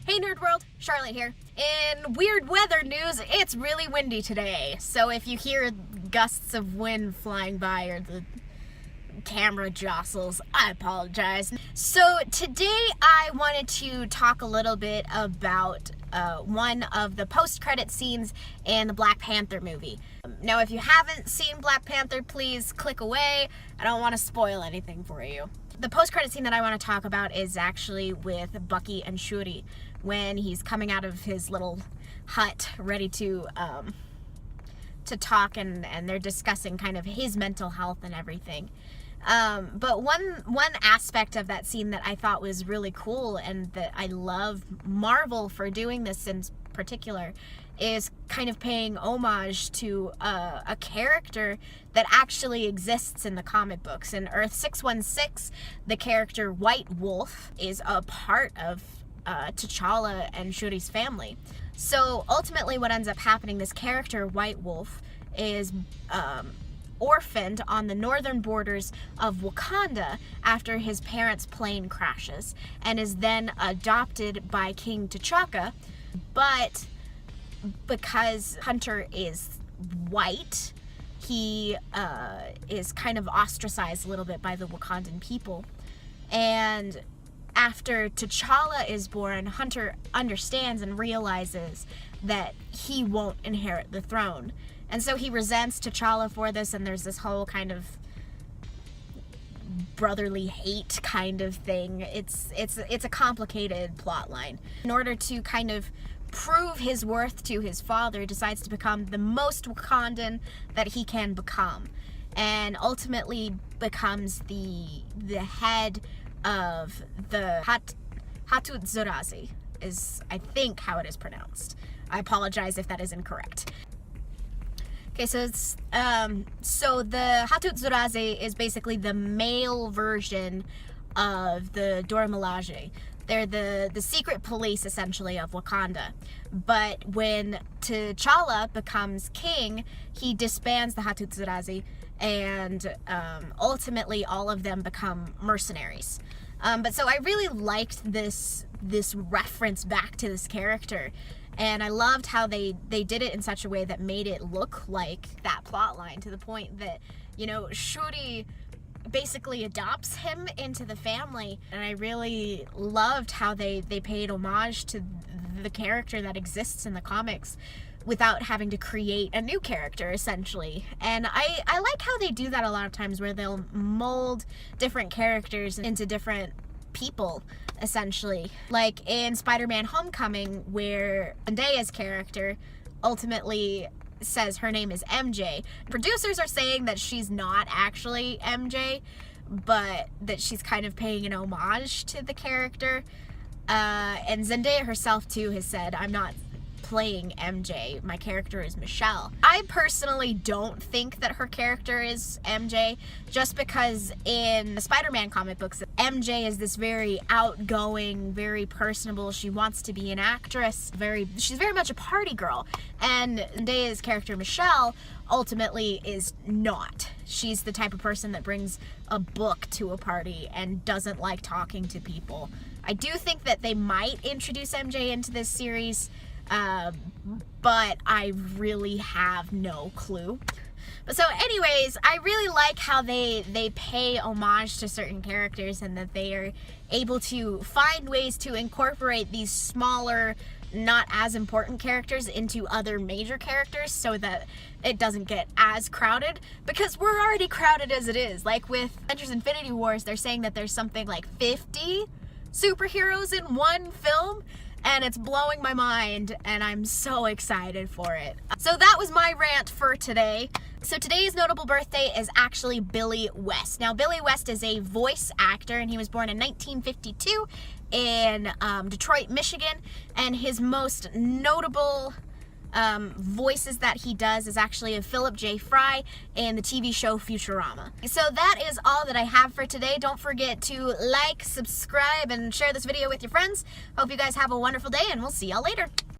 Hey Nerd World, Charlotte here. In weird weather news, it's really windy today. So if you hear gusts of wind flying by or the camera jostles, I apologize. So today I wanted to talk a little bit about one of the post-credit scenes in the Black Panther movie. Now if you haven't seen Black Panther, please click away. I don't want to spoil anything for you. The post-credit scene that I want to talk about is actually with Bucky and Shuri when he's coming out of his little hut ready to talk, and they're discussing kind of his mental health and everything. But one aspect of that scene that I thought was really cool, and that I love Marvel for doing this in particular, is kind of paying homage to a character that actually exists in the comic books. In Earth 616, the character White Wolf is a part of T'Challa and Shuri's family. So ultimately what ends up happening, this character White Wolf is orphaned on the northern borders of Wakanda after his parents' plane crashes, and is then adopted by King T'Chaka. But because Hunter is white, he is kind of ostracized a little bit by the Wakandan people. And after T'Challa is born, Hunter understands and realizes that he won't inherit the throne. And so he resents T'Challa for this, and there's this whole kind of brotherly hate kind of thing. It's a complicated plot line. In order to kind of prove his worth to his father, decides to become the most Wakandan that he can become, and ultimately becomes the head of the Hattusarazi, is I think how it is pronounced. I apologize if that is incorrect. Okay, so it's so the Hattusarazi is basically the male version of the Dora Milaje. They're the secret police, essentially, of Wakanda. But when T'Challa becomes king, he disbands the Hattusarazi, and ultimately all of them become mercenaries. But so I really liked this reference back to this character, and I loved how they did it in such a way that made it look like that plot line, to the point that, you know, Shuri basically adopts him into the family. And I really loved how they paid homage to the character that exists in the comics without having to create a new character, essentially. And I like how they do that a lot of times, where they'll mold different characters into different people, essentially. Like in Spider-Man Homecoming, where Zendaya's character ultimately says her name is MJ. Producers are saying that she's not actually MJ, but that she's kind of paying an homage to the character. And Zendaya herself too has said, "I'm not playing MJ, my character is Michelle." I personally don't think that her character is MJ, just because in the Spider-Man comic books, MJ is this very outgoing, very personable, she wants to be an actress, she's very much a party girl. And Zendaya's character Michelle ultimately is not. She's the type of person that brings a book to a party and doesn't like talking to people. I do think that they might introduce MJ into this series, but I really have no clue. But so anyways, I really like how they pay homage to certain characters, and that they are able to find ways to incorporate these smaller, not as important characters into other major characters, so that it doesn't get as crowded, because we're already crowded as it is. Like with Avengers Infinity Wars, they're saying that there's something like 50 superheroes in one film, and it's blowing my mind, and I'm so excited for it. So that was my rant for today. So today's notable birthday is actually Billy West. Now, Billy West is a voice actor, and he was born in 1952 in Detroit, Michigan, and his most notable voices that he does is actually of Philip J. Fry in the TV show Futurama. So that is all that I have for today. Don't forget to like, subscribe, and share this video with your friends. Hope you guys have a wonderful day, and we'll see y'all later.